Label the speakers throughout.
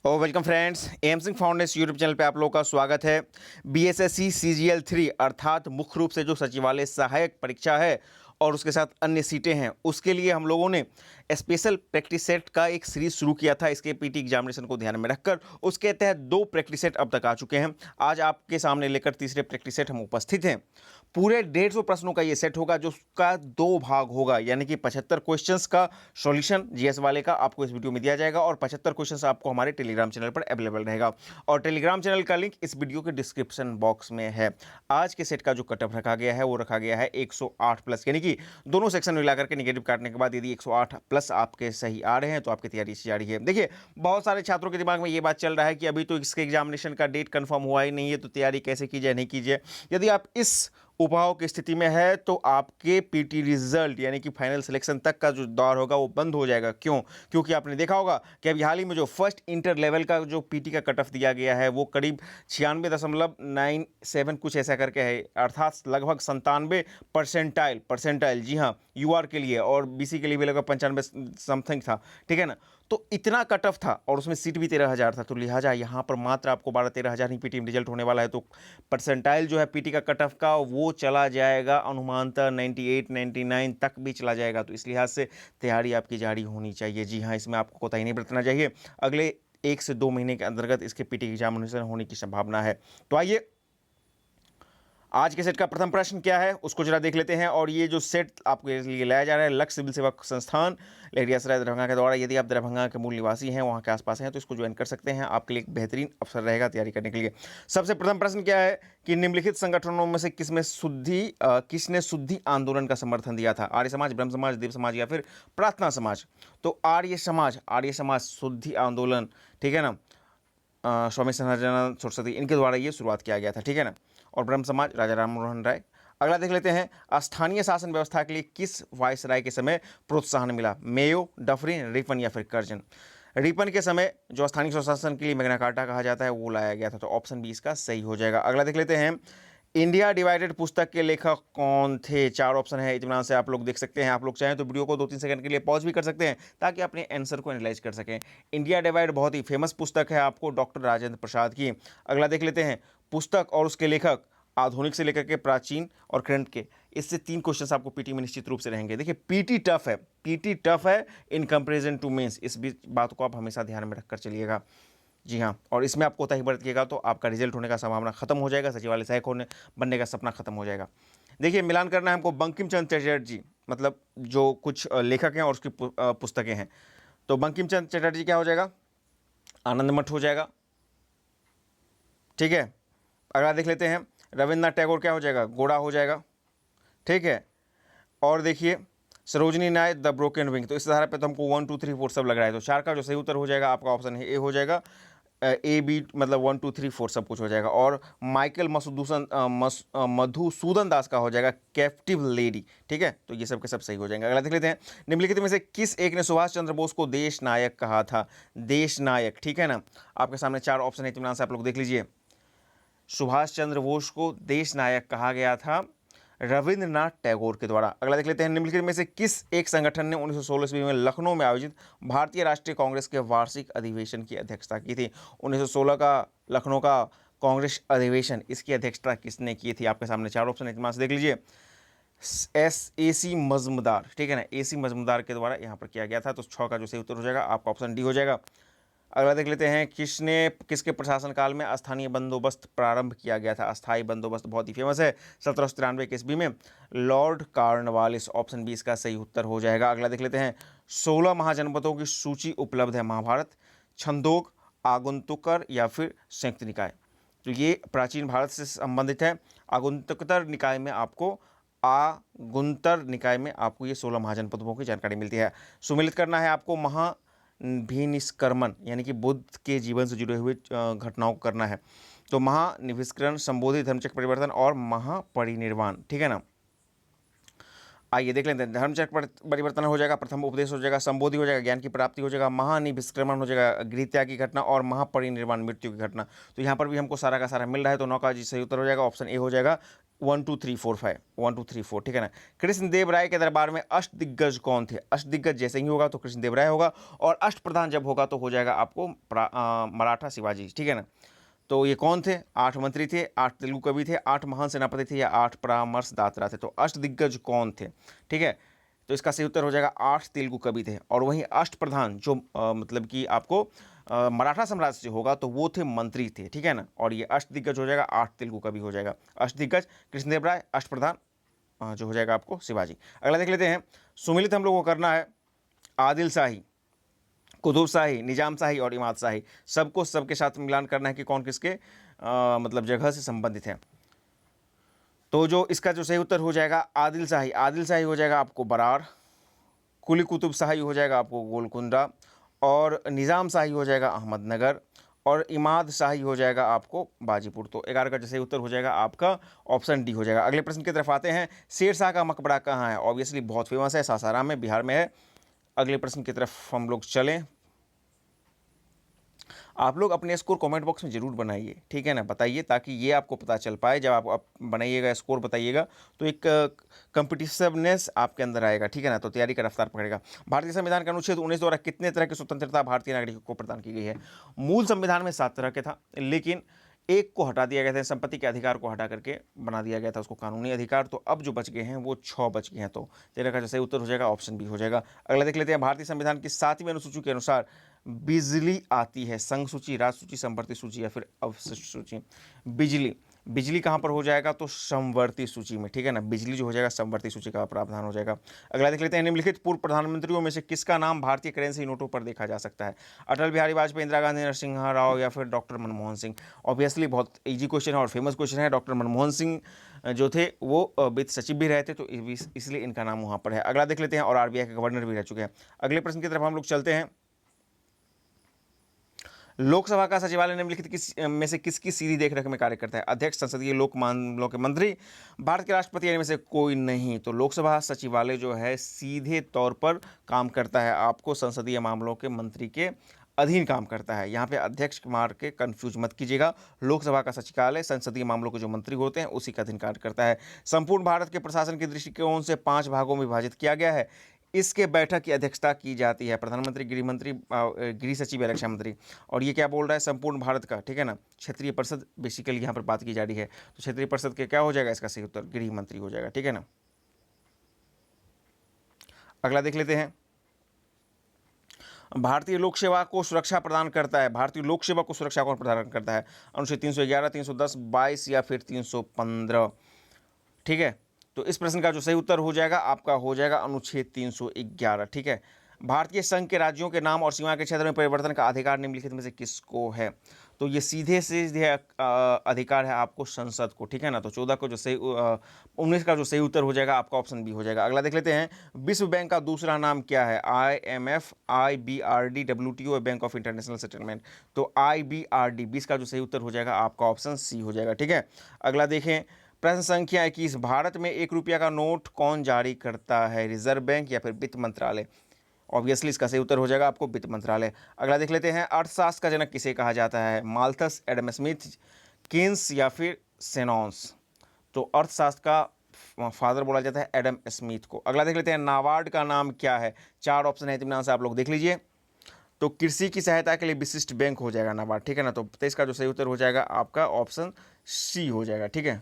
Speaker 1: ओ welcome friends, M Singh foundation YouTube channel पे आप लोगों का स्वागत है। बीएसएससी सीजीएल 3 अर्थात मुख्य रूप से जो सचिवालय सहायक परीक्षा है और उसके साथ अन्य सीटें हैं, उसके लिए हम लोगों ने स्पेशल प्रैक्टिस सेट का एक सीरीज शुरू किया था। इसके पीटी एग्जामिनेशन को ध्यान में रखकर उसके तहत 2 प्रैक्टिस सेट अब तक आ चुके हैं। आज आपके सामने लेकर तीसरे प्रैक्टिस सेट हम उपस्थित हैं। पूरे 150 प्रश्नों का ये सेट होगा, जो उसका 2 भाग होगा, यानी कि 75 क्वेश्चंस का सॉल्यूशन जीएस वाले का आपको इस वीडियो में दिया जाएगा और 75 क्वेश्चंस आपको हमारे टेलीग्राम चैनल पर अवेलेबल रहेगा। और टेलीग्राम चैनल का लिंक इस वीडियो के डिस्क्रिप्शन बॉक्स में है। आज के सेट का जो कट ऑफ रखा गया है वो रखा गया है 108 प्लस, यानी कि दोनों सेक्शन मिलाकर के निगेटिव काटने के बाद यदि 108 प्लस आपके सही आ रहे हैं तो आपकी तैयारी अच्छी जा रही है। देखिए, बहुत सारे छात्रों के दिमाग में ये बात चल रहा है कि अभी तो इसके एग्जामिनेशन का डेट कंफर्म हुआ ही नहीं है, तो तैयारी कैसे की जाए, नहीं की जाए। यदि आप इस उपाव की स्थिति में है तो आपके पीटी रिजल्ट यानी कि फाइनल सिलेक्शन तक का जो दौर होगा वो बंद हो जाएगा। क्यों? क्योंकि आपने देखा होगा कि अभी हाल ही में जो फर्स्ट इंटर लेवल का जो पीटी का कट ऑफ दिया गया है वो करीब 96.97 कुछ ऐसा करके है, अर्थात लगभग 97 परसेंटाइल। जी हाँ, यूआर के लिए, और बीसी के लिए भी लगभग 95 समथिंग था। ठीक है ना? तो इतना कट ऑफ था और उसमें सीट भी 13,000 था, तो लिहाजा यहाँ पर मात्र आपको 12-13,000 ही पीटी में रिजल्ट होने वाला है। तो परसेंटाइल जो है पीटी का कट ऑफ का वो चला जाएगा अनुमानतः 98 99 तक भी चला जाएगा। तो इस लिहाज से तैयारी आपकी जारी होनी चाहिए। जी हाँ, इसमें आपको कोताही नहीं बरतना चाहिए। अगले 1 से 2 महीने के अंतर्गत इसके पीटी एग्जामिनेशन होने की संभावना है। तो आइए, आज के सेट का प्रथम प्रश्न क्या है उसको जरा देख लेते हैं। और ये जो सेट आपके लिए लाया जा रहा है लक्ष्य सिविल सेवा संस्थान लहरियासराय दरभंगा के द्वारा। यदि आप दरभंगा के मूल निवासी हैं, वहाँ के आसपास हैं, तो इसको ज्वाइन कर सकते हैं। आपके लिए एक बेहतरीन अवसर रहेगा तैयारी करने के लिए। सबसे प्रथम प्रश्न क्या है कि निम्नलिखित संगठनों में से किसने शुद्धि आंदोलन का समर्थन दिया था? आर्य समाज, ब्रह्म समाज, देव समाज या फिर प्रार्थना समाज? तो आर्य समाज शुद्धि आंदोलन, ठीक है ना, स्वामी सहजानंद सरस्वती, इनके द्वारा ये शुरुआत किया गया था। ठीक है ना। और ब्रह्म समाज राजा राम मोहन राय। अगला देख लेते हैं, स्थानीय शासन व्यवस्था के लिए किस वायसराय के समय प्रोत्साहन मिला? मेयो, डफरिन, रिपन या फिर कर्जन? रिपन के समय जो स्थानीय स्वशासन के लिए मैग्ना कार्टा कहा जाता है वो लाया गया था। तो ऑप्शन बी इसका सही हो जाएगा। अगला देख लेते हैं, इंडिया डिवाइडेड पुस्तक के लेखक कौन थे? 4 ऑप्शन है, इत्मीनान से आप लोग देख सकते हैं। आप लोग चाहें तो वीडियो को 2-3 सेकंड के लिए पॉज भी कर सकते हैं ताकि अपने आंसर को एनालाइज कर सकें। इंडिया डिवाइड बहुत ही फेमस पुस्तक है आपको डॉक्टर राजेंद्र प्रसाद की। अगला देख लेते हैं, पुस्तक और उसके लेखक आधुनिक से लेकर के प्राचीन और करंट के। इससे 3 क्वेश्चंस आपको पीटी में निश्चित रूप से रहेंगे। देखिए, पीटी टफ है इन कंपेरिजन टू मेंस। इस बात को आप हमेशा ध्यान में रखकर चलिएगा। जी हाँ, और इसमें आप कोताही बरतिएगा तो आपका रिजल्ट होने का संभावना खत्म हो जाएगा, सचिवालय सहायक बनने का सपना खत्म हो जाएगा। देखिए, मिलान करना है हमको बंकिम चंद्र चटर्जी, मतलब जो कुछ लेखक हैं और उसकी पुस्तकें हैं। तो बंकिम चंद्र चटर्जी क्या हो जाएगा? आनंद मठ हो जाएगा। ठीक है। अगला देख लेते हैं, रविन्द्रनाथ टैगोर क्या हो जाएगा? गोड़ा हो जाएगा। ठीक है। और देखिए, सरोजनी नाय द ब्रोकन विंग। तो इस आधार पे तो हमको 1 2 3 4 सब लग रहा है। तो 4 का जो सही उत्तर हो जाएगा आपका ऑप्शन है ए हो जाएगा। ए बी मतलब 1 2 3 4 सब कुछ हो जाएगा। और माइकल मधुसूदन दास का हो जाएगा कैप्टिव लेडी। ठीक है। तो ये सब के सब सही हो जाएंगे। अगला देख लेते हैं, निम्नलिखित में से किस एक ने सुभाष चंद्र बोस को देश नायक कहा था? देश नायक, ठीक है ना। आपके सामने 4 ऑप्शन है, इत्मीनान से आप लोग देख लीजिए। सुभाष चंद्र बोस को देश नायक कहा गया था रविंद्रनाथ टैगोर के द्वारा। अगला देख लेते हैं, निम्नलिखित में से किस एक संगठन ने 1916 ईस्वी में लखनऊ में आयोजित भारतीय राष्ट्रीय कांग्रेस के वार्षिक अधिवेशन की अध्यक्षता की थी? 1916 का लखनऊ का कांग्रेस अधिवेशन, इसकी अध्यक्षता किसने की थी? आपके सामने 4 ऑप्शन इत्मीनान से देख लीजिए। AC मजमुदार, ठीक है ना, AC मजमुदार के द्वारा यहाँ पर किया गया था। तो 6 का जो सही उत्तर हो जाएगा आपका ऑप्शन डी हो जाएगा। अगला देख लेते हैं, किसके प्रशासन काल में स्थानीय बंदोबस्त प्रारंभ किया गया था? अस्थायी बंदोबस्त बहुत ही फेमस है, 1793 के ईस्वी में लॉर्ड कॉर्नवालिस। ऑप्शन बी इसका सही उत्तर हो जाएगा। अगला देख लेते हैं, 16 महाजनपदों की सूची उपलब्ध है, महाभारत, छंदोग, आगंतुकर या फिर संयुक्त निकाय? तो ये प्राचीन भारत से संबंधित है। आगुंतर निकाय में आपको ये 16 महाजनपदों की जानकारी मिलती है। सुमिलित करना है आपको महानिष्कर्मण, यानी कि बुद्ध के जीवन से जुड़े हुए घटनाओं को करना है। तो महानिष्कर्मण, संबोधि, धर्मचक्र परिवर्तन और महापरिनिर्वाण। ठीक है ना। आइए देख लेते हैं, धर्मचक्र परिवर्तन हो जाएगा, प्रथम उपदेश हो जाएगा, संबोधि हो जाएगा, ज्ञान की प्राप्ति हो जाएगा, महानिष्क्रमण हो जाएगा, गृहत्याग की घटना, और महापरिनिर्वाण मृत्यु की घटना। तो यहाँ पर भी हमको सारा का सारा मिल रहा है। तो 9 का जी सही उत्तर हो जाएगा, ऑप्शन ए हो जाएगा। 1 2 3 4 5 1 2 3 4, ठीक है ना। कृष्णदेव राय के दरबार में अष्टदिग्गज कौन थे? अष्टदिग्गज जैसे ही होगा तो कृष्णदेव राय होगा, और अष्टप्रधान जब होगा तो हो जाएगा आपको मराठा शिवाजी, ठीक है ना। तो ये कौन थे? 8 मंत्री थे, 8 तेलुगु कवि थे, 8 महान सेनापति थे, या 8 परामर्शदाता थे। तो अष्टदिग्गज कौन थे? ठीक है, तो इसका सही उत्तर हो जाएगा 8 तेलुगु कवि थे। और वहीं अष्टप्रधान जो मतलब कि आपको मराठा साम्राज्य से होगा तो वो थे मंत्री थे, ठीक है ना। और ये अष्टदिग्गज हो जाएगा, 8 तेलुगु कवि हो जाएगा। अष्टदिग्गज कृष्णदेव राय, अष्टप्रधान जो हो जाएगा आपको शिवाजी। अगला देख लेते हैं। सुमिलित हम लोग को करना है आदिल शाही, कुतुब शाही, निजाम शाही और इमाद शाही, सबको सबके साथ मिलान करना है कि कौन किसके मतलब जगह से संबंधित है। तो जो इसका जो सही उत्तर हो जाएगा आदिल शाही, आदिल शाही हो जाएगा आपको बरार, कुली कुतुब शाही हो जाएगा आपको गोलकुंडा, और निज़ाम शाही हो जाएगा अहमदनगर, और इमाद शाही हो जाएगा आपको बाजीपुर। तो 11 का जो सही उत्तर हो जाएगा आपका ऑप्शन डी हो जाएगा। अगले प्रश्न की तरफ आते हैं। शेर शाह का मकबरा कहाँ है? ऑब्वियसली बहुत फेमस है, सासाराम में, बिहार में है। अगले प्रश्न की तरफ हम लोग चलें। आप लोग अपने स्कोर कमेंट बॉक्स में जरूर बनाइए, ठीक है ना, बताइए, ताकि ये आपको पता चल पाए। जब आप बनाइएगा, स्कोर बताइएगा, तो एक कंपिटिटिवनेस आपके अंदर आएगा, ठीक है ना, तो तैयारी का रफ्तार पकड़ेगा। भारतीय संविधान का अनुच्छेद 19 द्वारा कितने तरह की स्वतंत्रता भारतीय नागरिकों को प्रदान की गई है? मूल संविधान में 7 तरह के था, लेकिन एक को हटा दिया गया था, संपत्ति के अधिकार को हटा करके बना दिया गया था उसको कानूनी अधिकार। तो अब जो बच गए हैं वो 6 बच गए हैं। तो तेरह का जो सही उत्तर हो जाएगा ऑप्शन बी हो जाएगा। अगला देख लेते हैं। भारतीय संविधान की 7वीं अनुसूची के अनुसार बिजली आती है संघ सूची, राज्य सूची, समवर्ती सूची या फिर अवशिष्ट सूची? बिजली, बिजली कहाँ पर हो जाएगा? तो समवर्ती सूची में, ठीक है ना। बिजली जो हो जाएगा समवर्ती सूची का प्रावधान हो जाएगा। अगला देख लेते हैं। निम्नलिखित पूर्व प्रधानमंत्रियों में से किसका नाम भारतीय करेंसी नोटों पर देखा जा सकता है? अटल बिहारी वाजपेयी, इंदिरा गांधी, नरसिंह राव या फिर डॉक्टर मनमोहन सिंह? ऑब्वियसली बहुत इजी क्वेश्चन है और फेमस क्वेश्चन है। डॉक्टर मनमोहन सिंह जो थे वो वित्त सचिव भी रहे थे, तो इसलिए इनका नाम वहाँ पर है। अगला देख लेते हैं। और आरबीआई के गवर्नर भी रह चुके हैं। अगले प्रश्न की तरफ हम लोग चलते हैं। लोकसभा का सचिवालय निम्नलिखित किस में से किसकी सीधी देखरेख में कार्य करता है? अध्यक्ष, संसदीय लोक मामलों के मंत्री, भारत के राष्ट्रपति, इनमें से कोई नहीं। तो लोकसभा सचिवालय जो है सीधे तौर पर काम करता है आपको संसदीय मामलों के मंत्री के अधीन काम करता है। यहाँ पे अध्यक्ष मार के कंफ्यूज मत कीजिएगा। लोकसभा का सचिवालय संसदीय मामलों के जो मंत्री होते हैं उसी का अधीन कार्य करता है। संपूर्ण भारत के प्रशासन के दृष्टिकोण से 5 भागों में विभाजित किया गया है। इसके बैठक की अध्यक्षता की जाती है प्रधानमंत्री, गृह मंत्री, गृह सचिव या रक्षा मंत्री। और ये क्या बोल रहा है? संपूर्ण भारत का, ठीक है ना। क्षेत्रीय परिषद बेसिकली यहाँ पर बात की जा रही है, तो क्षेत्रीय परिषद के क्या हो जाएगा? इसका सही उत्तर गृह मंत्री हो जाएगा, ठीक है ना। अगला देख लेते हैं। भारतीय लोक सेवा को सुरक्षा प्रदान करता है, भारतीय लोक सेवा को सुरक्षा कौन प्रदान करता है? अनुच्छेद 311, 310, 22 या फिर 315? ठीक है, तो इस प्रश्न का जो सही उत्तर हो जाएगा आपका हो जाएगा अनुच्छेद 311, ठीक है। भारतीय संघ के राज्यों के नाम और सीमा के क्षेत्र में परिवर्तन का अधिकार निम्नलिखित में से किसको है? तो ये सीधे सीधे अधिकार है आपको संसद को, ठीक है ना। तो 14 को जो सही 19 का जो सही उत्तर हो जाएगा आपका ऑप्शन बी हो जाएगा। अगला देख लेते हैं। विश्व बैंक का दूसरा नाम क्या है? IMF, IBRD, WTO, bank of international settlement? तो IBRD, 20 का जो सही उत्तर हो जाएगा आपका ऑप्शन सी हो जाएगा, ठीक है। अगला देखें। प्रश्न संख्या 21। भारत में 1 रुपया का नोट कौन जारी करता है? रिजर्व बैंक या फिर वित्त मंत्रालय? ऑब्वियसली इसका सही उत्तर हो जाएगा आपको वित्त मंत्रालय। अगला देख लेते हैं। अर्थशास्त्र का जनक किसे कहा जाता है? माल्थस, एडम स्मिथ, केन्स या फिर सेनॉन्स? तो अर्थशास्त्र का फादर बोला जाता है एडम स्मिथ को। अगला देख लेते हैं। नाबार्ड का नाम क्या है? 4 ऑप्शन है, इत्मीनान से आप लोग देख लीजिए। तो कृषि की सहायता के लिए विशिष्ट बैंक हो जाएगा नाबार्ड, ठीक है ना। तो 23 का जो सही उत्तर हो जाएगा आपका ऑप्शन सी हो जाएगा, ठीक है।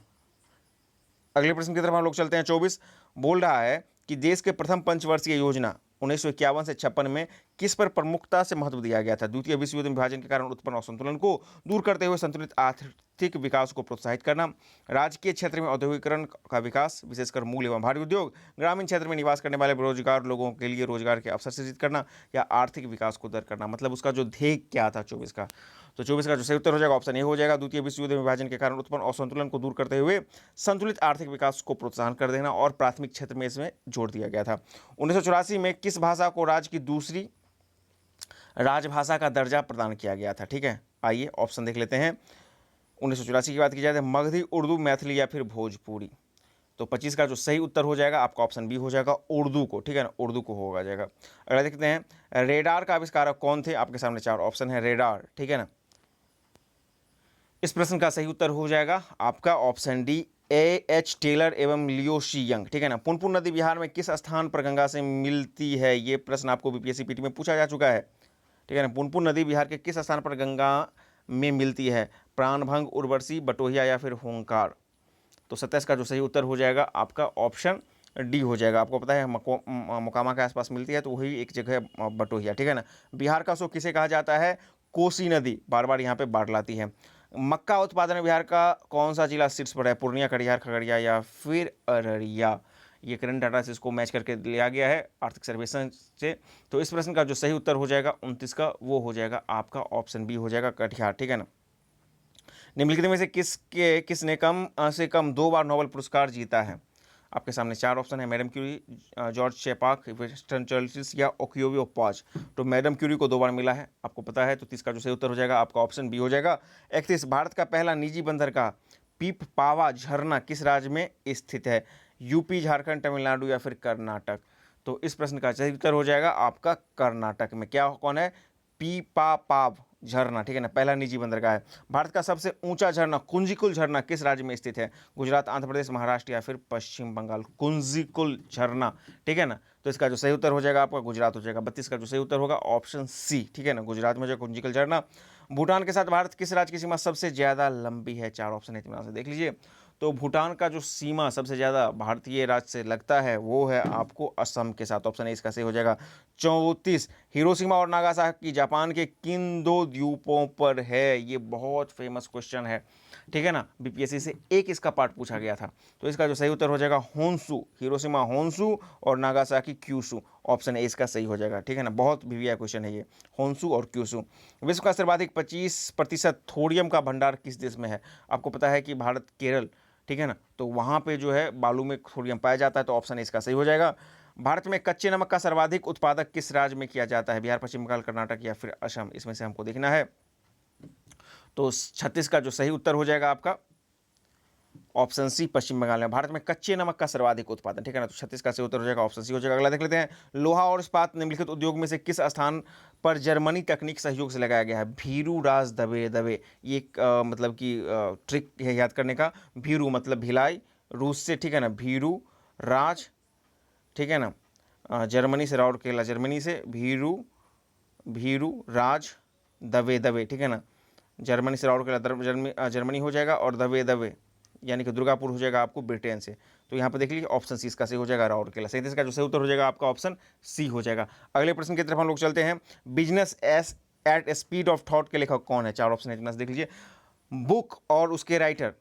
Speaker 1: अगले प्रश्न की तरफ हम लोग चलते हैं। 24 बोल रहा है कि देश के प्रथम पंचवर्षीय योजना 1951 से 56 में किस पर प्रमुखता से महत्व दिया गया था? द्वितीय विश्व युद्ध में विभाजन के कारण उत्पन्न असंतुलन को दूर करते हुए संतुलित आर्थिक विकास को प्रोत्साहित करना, राजकीय क्षेत्र में औद्योगिकरण का विकास, विशेषकर मूल एवं भारी उद्योग, ग्रामीण क्षेत्र में निवास करने वाले बेरोजगार लोगों के लिए रोजगार के अवसर सृजित करना, या आर्थिक विकास को दर करना। मतलब उसका जो ध्येय क्या था 24 का? तो 24 का जो सही उत्तर हो जाएगा ऑप्शन ए हो जाएगा। द्वितीय विश्व युद्ध में विभाजन के कारण उत्पन्न असंतुलन को दूर करते हुए संतुलित आर्थिक विकास को प्रोत्साहन कर देना, और प्राथमिक क्षेत्र में इसमें जोड़ दिया गया था। 1984 में किस भाषा को राज्य की दूसरी राजभाषा का दर्जा प्रदान किया गया था? ठीक है, आइए ऑप्शन देख लेते हैं। 1984 की बात की जाए तो मगधी, उर्दू, मैथिली या फिर भोजपुरी? तो 25 का जो सही उत्तर हो जाएगा आपका ऑप्शन बी हो जाएगा, उर्दू को, ठीक है ना, उर्दू को होगा जाएगा। अगला देखते हैं। रेडार का आविष्कारक कौन थे? आपके सामने 4 ऑप्शन है रेडार, ठीक है ना। इस प्रश्न का सही उत्तर हो जाएगा आपका ऑप्शन डी, A.H. टेलर एवं लियो शी यंग, ठीक है ना। पुनपुन नदी बिहार में किस स्थान पर गंगा से मिलती है? ये प्रश्न आपको बीपीएससी पीटी में पूछा जा चुका है, ठीक है ना। पुनपुन नदी बिहार के किस स्थान पर गंगा में मिलती है? प्राणभंग, उर्वशी, बटोहिया या फिर होंकार? तो 27 का जो सही उत्तर हो जाएगा आपका ऑप्शन डी हो जाएगा। आपको पता है मोकामा के आसपास मिलती है, तो वही एक जगह है बटोहिया, ठीक है ना। बिहार का शोक किसे कहा जाता है? कोसी नदी बार बार यहाँ पे बाढ़ लाती है। मक्का उत्पादन में बिहार का कौन सा जिला शीर्ष पर है? पूर्णिया, कटिहार, खगड़िया या फिर अररिया? ये करंट डाटा से इसको मैच करके लिया गया है आर्थिक सर्वेक्षण से। तो इस प्रश्न का जो सही उत्तर हो जाएगा 29 का, वो हो जाएगा आपका ऑप्शन बी हो जाएगा, कटिहार, ठीक है ना। निम्नलिखित में से किसने कम से कम 2 बार नोबेल पुरस्कार जीता है? आपके सामने 4 ऑप्शन है, मैडम क्यूरी, जॉर्ज शेपाक, विंस्टन चर्चिल या ओकियोवियो पॉज। तो मैडम क्यूरी को 2 बार मिला है, आपको पता है। तो 30 का जो सही उत्तर हो जाएगा आपका ऑप्शन बी हो जाएगा। 31, भारत का पहला निजी बंदर का पीप पावा झरना किस राज्य में स्थित है? यूपी, झारखंड, तमिलनाडु या फिर कर्नाटक? तो इस प्रश्न का सही उत्तर हो जाएगा आपका कर्नाटक में। क्या कौन है? पीपापाव झरना, ठीक है ना, पहला निजी बंदरगाह है। भारत का सबसे ऊंचा झरना कुंजिकुल झरना किस राज्य में स्थित है? गुजरात, आंध्र प्रदेश, महाराष्ट्र या फिर पश्चिम बंगाल? कुंजिकुल झरना, ठीक है ना। तो इसका जो सही उत्तर हो जाएगा आपका गुजरात हो जाएगा। 32 का जो सही उत्तर होगा ऑप्शन सी, ठीक है ना, गुजरात में जो कुंजिकुल झरना। भूटान के साथ भारत किस राज्य की सीमा सबसे ज्यादा लंबी है? 4 ऑप्शन है, इत्मीनान से देख लीजिए। तो भूटान का जो सीमा सबसे ज़्यादा भारतीय राज्य से लगता है वो है आपको असम के साथ। ऑप्शन ए इसका सही हो जाएगा। 34, हिरोशिमा और नागासाकी जापान के किन 2 द्वीपों पर है? ये बहुत फेमस क्वेश्चन है, ठीक है ना। बीपीएससी से एक इसका पार्ट पूछा गया था। तो इसका जो सही उत्तर हो जाएगा होन्सू, हिरोशिमा होन्सू और नागासाकी क्यूशू। ऑप्शन ए इसका सही हो जाएगा, ठीक है ना। बहुत भिविया क्वेश्चन है ये, होन्सू और क्यूशू। विश्व का सर्वाधिक 25% थोरियम का भंडार किस देश में है? आपको पता है कि भारत, केरल, ठीक है ना, तो वहाँ पे जो है बालू में थोरियम पाया जाता है। तो ऑप्शन इसका सही हो जाएगा। भारत में कच्चे नमक का सर्वाधिक उत्पादक किस राज्य में किया जाता है? बिहार, पश्चिम बंगाल, कर्नाटक या फिर असम? इसमें से हमको देखना है। तो 36 का जो सही उत्तर हो जाएगा आपका ऑप्शन सी, पश्चिम बंगाल में। भारत में कच्चे नमक का सर्वाधिक उत्पादन, ठीक है ना। तो 36 का सही उत्तर हो जाएगा ऑप्शन सी हो जाएगा। अगला देख लेते हैं। लोहा और इस्पात निम्नलिखित उद्योग में से किस स्थान पर जर्मनी तकनीक सहयोग से लगाया गया है? भीरू, राज, दबे दबे। ये एक मतलब कि ट्रिक है याद करने का। भीरू मतलब भिलाई, रूस से, ठीक है ना, भीरू, राज, ठीक है ना, जर्मनी से, राउरकेला जर्मनी से, भीरू, भीरू, राज, दबे दबे, ठीक है ना, जर्मनी से राउरकेला जर्मनी हो जाएगा। और दबे दबे यानी कि दुर्गापुर हो जाएगा आपको ब्रिटेन से। तो यहाँ पर देख लीजिए ऑप्शन सी इसका सही हो जाएगा, राउरकेला। 37 का जो सही उत्तर हो जाएगा आपका ऑप्शन सी हो जाएगा। अगले प्रश्न की तरफ हम लोग चलते हैं। Business as at speed of thought के लेखक कौन है? 4 ऑप्शन है, देख लीजिए। बुक और उसके राइटर,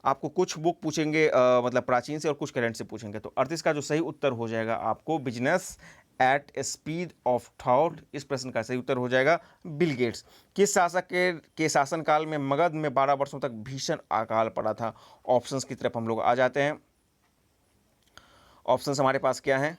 Speaker 1: आपको कुछ बुक पूछेंगे मतलब प्राचीन से और कुछ करंट से पूछेंगे। तो 38 का जो सही उत्तर हो जाएगा आपको business at speed of thought. इस प्रश्न का सही उत्तर हो जाएगा बिल गेट्स। किस शासक के शासनकाल में मगध में 12 वर्षों तक भीषण अकाल पड़ा था? ऑप्शंस की तरफ हम लोग आ जाते हैं। ऑप्शंस हमारे पास क्या हैं?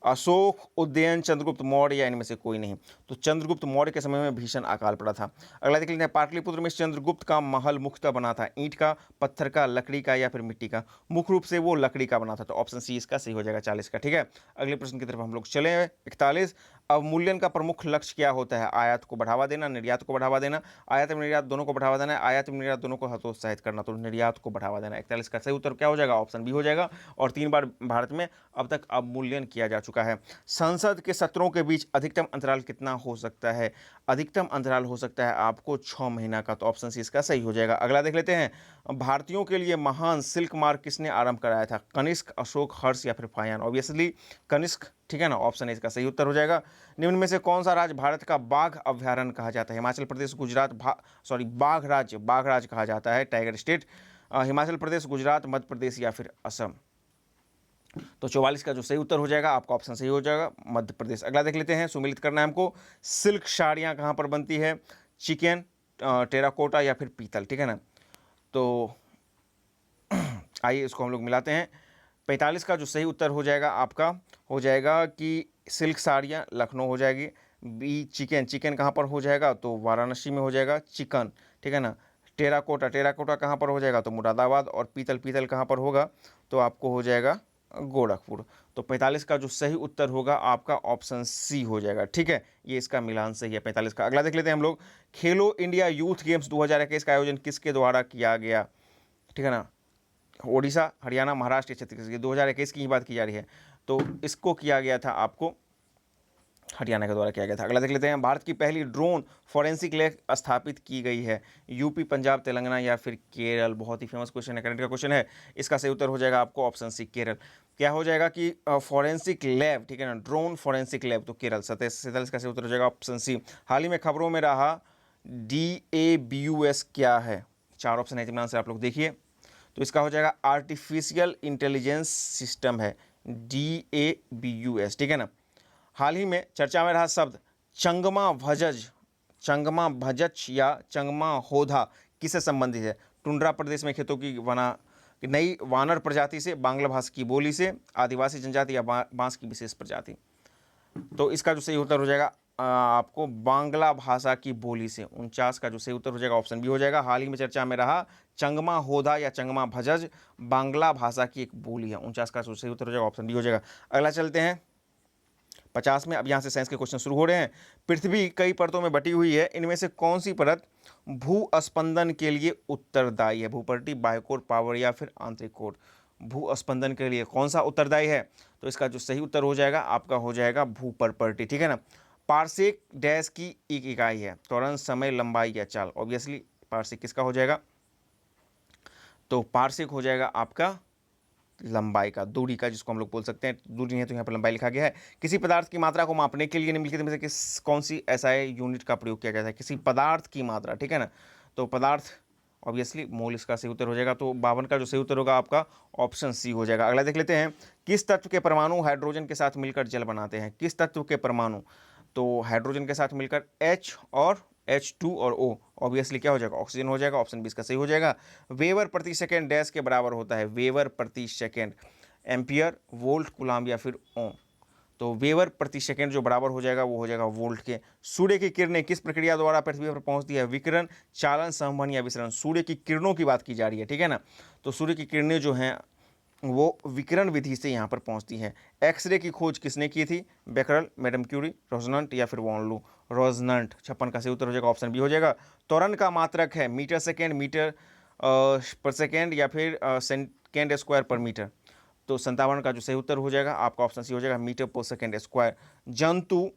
Speaker 1: अशोक, उदयन, चंद्रगुप्त मौर्य या इनमें से कोई नहीं। तो चंद्रगुप्त मौर्य के समय में भीषण अकाल पड़ा था। अगला देख लेते हैं। पाटलिपुत्र में चंद्रगुप्त का महल मुख्यतः बना था ईंट का, पत्थर का, लकड़ी का या फिर मिट्टी का? मुख्य रूप से वो लकड़ी का बना था। तो ऑप्शन सी इसका सही हो जाएगा 40 का, ठीक है। अगले प्रश्न की तरफ हम लोग चले। 41, अवमूल्यन का प्रमुख लक्ष्य क्या होता है? आयात को बढ़ावा देना, निर्यात को बढ़ावा देना, आयात एवं निर्यात दोनों को बढ़ावा देना, आयात एवं निर्यात दोनों को हतोत्साहित करना। तो निर्यात को बढ़ावा देना। 41 का सही उत्तर क्या हो जाएगा? ऑप्शन बी हो जाएगा। और 3 बार भारत में अब तक अवमूल्यन किया जा चुका है। संसद के सत्रों के बीच अधिकतम अंतराल कितना हो सकता है? अधिकतम अंतराल हो सकता है आपको 6 महीना का। तो ऑप्शन सी इसका सही हो जाएगा। अगला देख लेते हैं। भारतीयों के लिए महान सिल्क मार्ग किसने आरंभ कराया था? कनिष्क, अशोक, हर्ष या फिर फाहियान? ऑब्वियसली कनिष्क, ठीक है ना। ऑप्शन इसका सही उत्तर हो जाएगा। निम्न में से कौन सा राज्य भारत का बाघ अभ्यारण्य कहा जाता है? हिमाचल प्रदेश, गुजरात, बाघ राज्य कहा जाता है, टाइगर स्टेट। हिमाचल प्रदेश, गुजरात, मध्य प्रदेश या फिर असम? तो 44 का जो सही उत्तर हो जाएगा आपका ऑप्शन सही हो जाएगा, मध्य प्रदेश। अगला देख लेते हैं। सुमिलित करना है हमको। सिल्क साड़ियाँ कहाँ पर बनती है? चिकन, टेराकोटा या फिर पीतल, ठीक है ना। तो आइए इसको हम लोग मिलाते हैं। 45 का जो सही उत्तर हो जाएगा आपका हो जाएगा कि सिल्क साड़ियाँ लखनऊ हो जाएगी। बी चिकन कहाँ पर हो जाएगा? तो वाराणसी में हो जाएगा चिकन, ठीक है ना। टेराकोटा कहाँ पर हो जाएगा? तो मुरादाबाद। और पीतल कहाँ पर होगा? तो आपको हो जाएगा गोरखपुर। तो 45 का जो सही उत्तर होगा आपका ऑप्शन सी हो जाएगा, ठीक है, ये इसका मिलान सही है 45 का। अगला देख लेते हैं हम लोग, खेलो इंडिया यूथ गेम्स 2021 का आयोजन किसके द्वारा किया गया, ठीक है ना, ओडिशा, हरियाणा, महाराष्ट्र या छत्तीसगढ़, 2021 की ही बात की जा रही है, तो इसको किया गया था आपको हरियाणा के द्वारा किया गया था। अगला देख लेते हैं, भारत की पहली ड्रोन फॉरेंसिक लैब स्थापित की गई है, यूपी, पंजाब, तेलंगाना या फिर केरल। बहुत ही फेमस क्वेश्चन है, करंट का क्वेश्चन है, इसका सही उत्तर हो जाएगा आपको ऑप्शन सी केरल। क्या हो जाएगा कि फॉरेंसिक लैब, ठीक है ना, ड्रोन फॉरेंसिक लैब, तो केरल। 47 का सही उत्तर हो जाएगा ऑप्शन सी। हाल ही में खबरों में रहा DABUS क्या है, 4 ऑप्शन है, इत्मीनान से आप लोग देखिए। तो इसका हो जाएगा आर्टिफिशियल इंटेलिजेंस सिस्टम है, DABUS, ठीक है ना। हाल ही में चर्चा में रहा शब्द चंगमा भजज, चंगमा भजच या चंगमा होधा किससे संबंधित है, टुंड्रा प्रदेश में खेतों की नई वानर प्रजाति से, बांग्ला भाषा की बोली से, आदिवासी जनजाति या बांस की विशेष प्रजाति। तो इसका जो सही उत्तर हो जाएगा आपको बांग्ला भाषा की बोली से, 49 का जो सही उत्तर हो जाएगा ऑप्शन बी हो जाएगा। हाल ही में चर्चा में रहा चंगमा होधा या चंगमा भजज बांग्ला भाषा की एक बोली है, 49 का जो सही उत्तर हो जाएगा ऑप्शन बी हो जाएगा। अगला चलते हैं 50 में। अब यहाँ से साइंस के क्वेश्चन शुरू हो रहे हैं। पृथ्वी कई परतों में बटी हुई है, इनमें से कौन सी परत भू स्पंदन के लिए उत्तरदायी है, भूपर्टी, बाह्यकोर, पावर या फिर आंतरिक कोर। भू स्पंदन के लिए कौन सा उत्तरदायी है, तो इसका जो सही उत्तर हो जाएगा आपका हो जाएगा भूपर्टी, ठीक है ना। पारसेक डैश की एक इकाई है, त्वरण, समय, लंबाई या चाल। ऑब्वियसली पारसेक किसका हो जाएगा, तो पारसेक हो जाएगा आपका लंबाई का, दूरी का, जिसको हम लोग बोल सकते हैं, दूरी नहीं है तो यहाँ पर लंबाई लिखा गया है। किसी पदार्थ की मात्रा को मापने के लिए निम्नलिखित में से कौन सी SI यूनिट का प्रयोग किया जाता है, किसी पदार्थ की मात्रा, ठीक है ना। तो पदार्थ ऑब्वियसली मोल इसका सही उत्तर हो जाएगा, तो 52 का जो सही उत्तर होगा आपका ऑप्शन सी हो जाएगा। अगला देख लेते हैं, किस तत्व के परमाणु हाइड्रोजन के साथ मिलकर जल बनाते हैं, किस तत्व के परमाणु, तो हाइड्रोजन के साथ मिलकर H और H2 और O, ऑब्वियसली क्या हो जाएगा, ऑक्सीजन हो जाएगा, ऑप्शन 20 का सही हो जाएगा। वेबर प्रति सेकेंड डैश के बराबर होता है, वेबर प्रति सेकेंड, एम्पियर, वोल्ट, कूलाम या फिर ओम। तो वेबर प्रति सेकेंड जो बराबर हो जाएगा वो हो जाएगा वोल्ट के। सूर्य की किरणें किस प्रक्रिया द्वारा पृथ्वी पर पहुंचती है, विकिरण, चालन, संवहन या विसरण। सूर्य की किरणों की बात की जा रही है, ठीक है ना। तो सूर्य की किरणें जो हैं वो विकिरण विधि से यहाँ पर पहुँचती हैं। एक्सरे की खोज किसने की थी, बेकरल, मैडम क्यूरी, रोजनंट या फिर वॉनलू। रोजनंट, 56 का सही उत्तर हो जाएगा, ऑप्शन बी हो जाएगा। त्वरण का मात्रक है मीटर सेकेंड, मीटर पर सेकेंड या फिर सेकेंड स्क्वायर पर मीटर। तो 57 का जो सही उत्तर हो जाएगा आपका ऑप्शन सी हो जाएगा, मीटर पर सेकेंड स्क्वायर। जंतु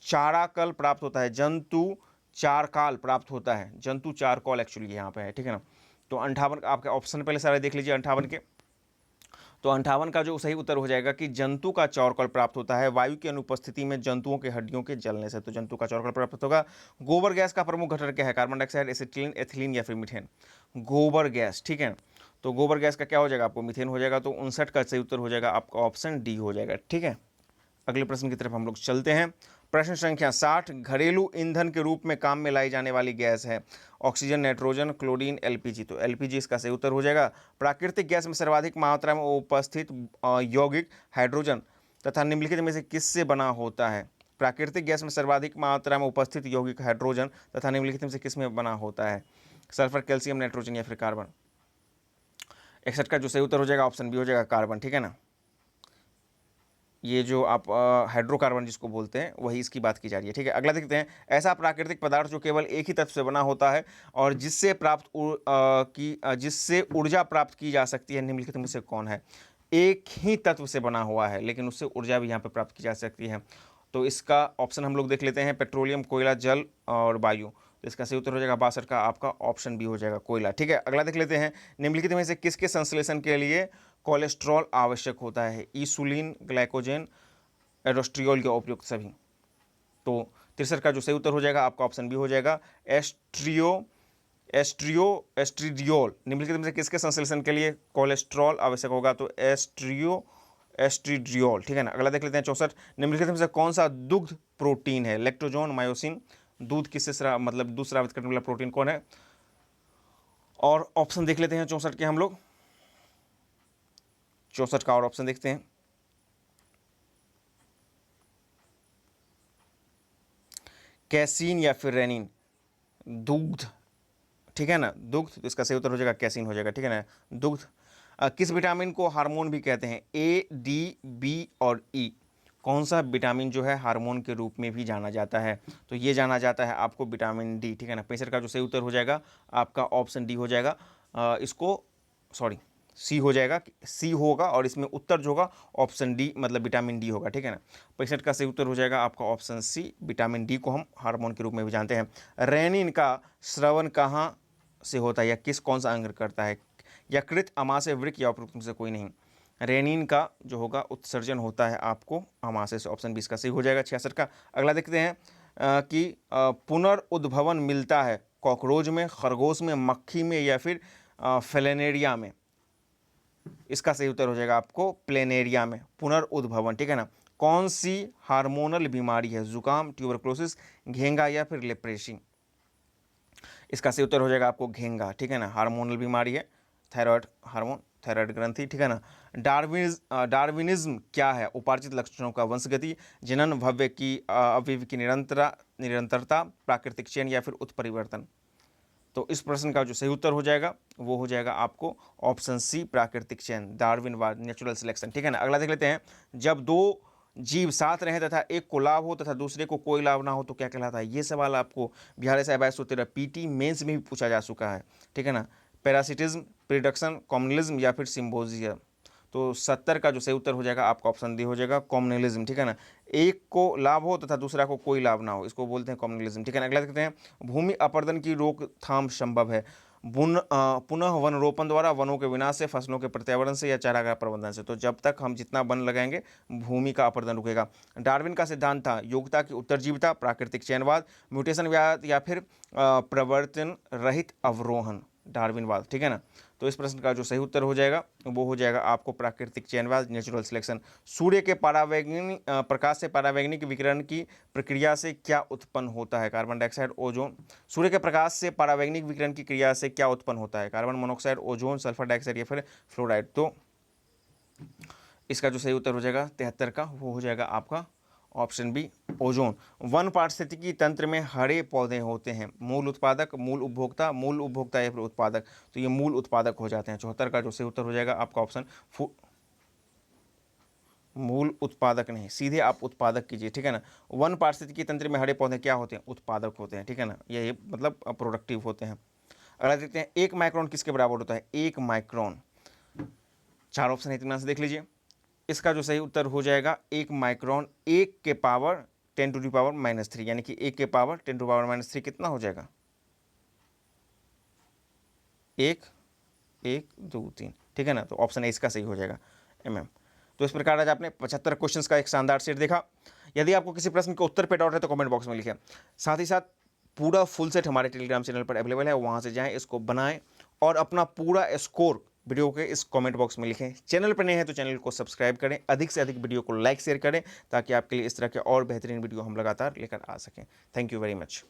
Speaker 1: चाराकल प्राप्त होता है, जंतु चारकाल प्राप्त होता है, जंतु चारकॉल एक्चुअली यहाँ पे है, ठीक है ना। तो 58 आपके ऑप्शन पहले सारे देख लीजिए 58 के। तो 58 का जो सही उत्तर हो जाएगा कि जंतु का चारकोल प्राप्त होता है वायु की अनुपस्थिति में जंतुओं के हड्डियों के जलने से, तो जंतु का चारकोल प्राप्त होगा। गोबर गैस का प्रमुख घटक क्या है, कार्बन डाइऑक्साइड, एसिटिलीन, एथिलीन या फिर मीथेन। गोबर गैस, ठीक है, तो गोबर गैस का क्या हो जाएगा आपको, मीथेन हो जाएगा। तो 59 का सही उत्तर हो जाएगा आपका ऑप्शन डी हो जाएगा, ठीक है। अगले प्रश्न की तरफ हम लोग चलते हैं। प्रश्न संख्या 60, घरेलू ईंधन के रूप में काम में लाई जाने वाली गैस है, ऑक्सीजन, नाइट्रोजन, क्लोरीन, LPG। तो LPG इसका सही उत्तर हो जाएगा। प्राकृतिक गैस में सर्वाधिक मात्रा में उपस्थित यौगिक हाइड्रोजन तथा निम्नलिखित में से किससे बना होता है। प्राकृतिक गैस में सर्वाधिक मात्रा में उपस्थित यौगिक हाइड्रोजन तथा निम्नलिखित में से किस में बना होता है, सल्फर, कैल्शियम, नाइट्रोजन या फिर कार्बन। 61 का जो सही उत्तर हो जाएगा ऑप्शन बी हो जाएगा, कार्बन, ठीक है ना। ये जो आप हाइड्रोकार्बन जिसको बोलते हैं वही इसकी बात की जा रही है, ठीक है। अगला देखते हैं, ऐसा प्राकृतिक पदार्थ जो केवल एक ही तत्व से बना होता है और जिससे ऊर्जा प्राप्त की जा सकती है, निम्नलिखित में से कौन है। एक ही तत्व से बना हुआ है लेकिन उससे ऊर्जा भी यहाँ पर प्राप्त की जा सकती है। तो इसका ऑप्शन हम लोग देख लेते हैं, पेट्रोलियम, कोयला, जल और वायु। तो इसका सही उत्तर हो जाएगा 62 का आपका ऑप्शन बी हो जाएगा, कोयला, ठीक है। अगला देख लेते हैं, निम्नलिखित में से किसके संश्लेषण के लिए कोलेस्ट्रॉल आवश्यक होता है, इंसुलिन, ग्लाइकोजन, एरोस्ट्रियोल के उपयुक्त सभी। तो 63 का जो सही उत्तर हो जाएगा आपका ऑप्शन बी हो जाएगा, एस्ट्रियोल। निम्नलिखित में से किसके संश्लेषण के लिए कोलेस्ट्रॉल आवश्यक होगा, तो एस्ट्रिडियोल, ठीक है ना। अगला देख लेते हैं 64, निम्नलिखित में से कौन सा दुग्ध प्रोटीन है, लैक्टोजोन, मायोसिन। दूध किससे मतलब दूध स्रावित करने वाला प्रोटीन कौन है, और ऑप्शन देख लेते हैं 64 के हम लोग। 64 का और ऑप्शन देखते हैं, कैसीन या फिर रेनिन। दुग्ध, ठीक है ना, दुग्ध, तो इसका सही उत्तर हो जाएगा कैसीन हो जाएगा, ठीक है ना, दुग्ध। किस विटामिन को हार्मोन भी कहते हैं? ए, डी, बी और ई। कौन सा विटामिन जो है हार्मोन के रूप में भी जाना जाता है? तो ये जाना जाता है आपको विटामिन डी, ठीक है ना। 65 का जो सही उत्तर हो जाएगा आपका ऑप्शन डी हो जाएगा। इसको सॉरी सी हो जाएगा, सी होगा और इसमें उत्तर जो होगा ऑप्शन डी मतलब विटामिन डी होगा, ठीक है ना। 65 का सही उत्तर हो जाएगा आपका ऑप्शन सी, विटामिन डी को हम हार्मोन के रूप में भी जानते हैं। रेनिन का श्रवण कहाँ से होता है या कौन सा अंग करता है? यकृत, अमाशय, वृक्क या उपरोक्त में से कोई नहीं। रेनिन का जो होगा उत्सर्जन होता है आपको अमाशय से, ऑप्शन 20 का सही हो जाएगा। 66 का अगला देखते हैं कि पुनर्उद्भवन मिलता है कॉकरोच में, खरगोश में, मक्खी में या फिर फ्लेनेरिया में। इसका सही उत्तर हो जाएगा आपको प्लेनेरिया में, पुनर्उद्भवन, ठीक है ना। कौन सी हार्मोनल बीमारी है? जुकाम, ट्यूबरक्लोसिस, घेंगा या फिर लेप्रेसी। इसका सही उत्तर हो जाएगा आपको घेंगा, ठीक है ना। हार्मोनल बीमारी है, थायराइड हार्मोन, थायराइड ग्रंथि, ठीक है ना। डार्विनिज्म क्या है? उपार्जित लक्षणों का वंशगति, जनन, भव्य की अवयव की निरंतरता, प्राकृतिक चयन या फिर उत्परिवर्तन। तो इस प्रश्न का जो सही उत्तर हो जाएगा वो हो जाएगा आपको ऑप्शन सी, प्राकृतिक चयन, डार्विनवाद, नेचुरल सिलेक्शन, ठीक है ना। अगला देख लेते हैं, जब दो जीव साथ रहें तथा एक को लाभ हो तथा दूसरे को कोई लाभ ना हो तो क्या कहलाता है? ये सवाल आपको बिहार से 2213 पीटी मेंस में भी पूछा जा चुका है, ठीक है ना। पैरासिटिज्म, प्रिडक्शन, कॉम्युनलिज्म या फिर सिम्बोजिया। तो 70 का जो सही उत्तर हो जाएगा आपका ऑप्शन डी हो जाएगा कॉम्युनलिज्म, ठीक है ना। एक को लाभ हो तथा दूसरा को कोई लाभ ना हो, इसको बोलते हैं कॉम्युनलिज्म, ठीक है ना। अगला देखते हैं, भूमि अपरदन की रोकथाम संभव है पुनः वन रोपण द्वारा, वनों के विनाश से, फसलों के पर्यावरण से या चारागाह प्रबंधन से। तो जब तक हम जितना वन लगाएंगे भूमि का अपरदन रुकेगा। डार्विन का सिद्धांत था योग्यता की उत्तरजीविता, प्राकृतिक चयनवाद, म्यूटेशनवाद या फिर प्रवर्तन रहित अवरोहण, डार्विनवाद, ठीक है ना। तो इस प्रश्न का जो सही उत्तर हो जाएगा वो हो जाएगा आपको प्राकृतिक चयनवाद, नेचुरल सिलेक्शन। सूर्य के परावैंगनिक प्रकाश से परावैंगनिक विकिरण की प्रक्रिया से क्या उत्पन्न होता है? Carbon dioxide, ozone. सूर्य के प्रकाश से परावैंगनिक विकिरण की क्रिया से क्या उत्पन्न होता है? Carbon monoxide, ozone, sulphur dioxide या फिर फ्लोराइड। तो इसका जो सही उत्तर हो जाएगा 73 का वो हो जाएगा आपका ऑप्शन बी, ओजोन। वन पारिस्थितिकी तंत्र में हरे पौधे होते हैं, मूल उत्पादक, मूल उपभोक्ता या फिर उत्पादक। तो ये मूल उत्पादक हो जाते हैं। 74 का जो सही उत्तर हो जाएगा आपका ऑप्शन मूल उत्पादक नहीं, सीधे आप उत्पादक कीजिए, ठीक है ना। वन पारिस्थितिकी तंत्र में हरे पौधे क्या होते हैं? उत्पादक होते हैं, ठीक है ना। ये मतलब प्रोडक्टिव होते हैं। अगला देखते हैं, 1 माइक्रोन किसके बराबर होता है? 1 माइक्रोन। 4 ऑप्शन है, इतना से देख लीजिए। इसका जो सही उत्तर हो जाएगा 1 माइक्रोन 1 के पावर 10⁻³ यानी कि 1 के पावर 10⁻³ कितना हो जाएगा? 1 1 2 3, ठीक है ना। तो ऑप्शन ए इसका सही हो जाएगा mm। तो इस प्रकार आज आपने 75 क्वेश्चंस का एक शानदार सेट देखा। यदि आपको किसी प्रश्न के उत्तर पे डाउट है तो कमेंट बॉक्स में लिखें। साथ ही साथ पूरा फुल सेट हमारे टेलीग्राम चैनल पर अवेलेबल है, वहाँ से जाएँ, इसको बनाएं और अपना पूरा स्कोर वीडियो के इस कमेंट बॉक्स में लिखें। चैनल पर नए हैं तो चैनल को सब्सक्राइब करें, अधिक से अधिक वीडियो को लाइक शेयर करें ताकि आपके लिए इस तरह के और बेहतरीन वीडियो हम लगातार लेकर आ सकें। Thank you very much.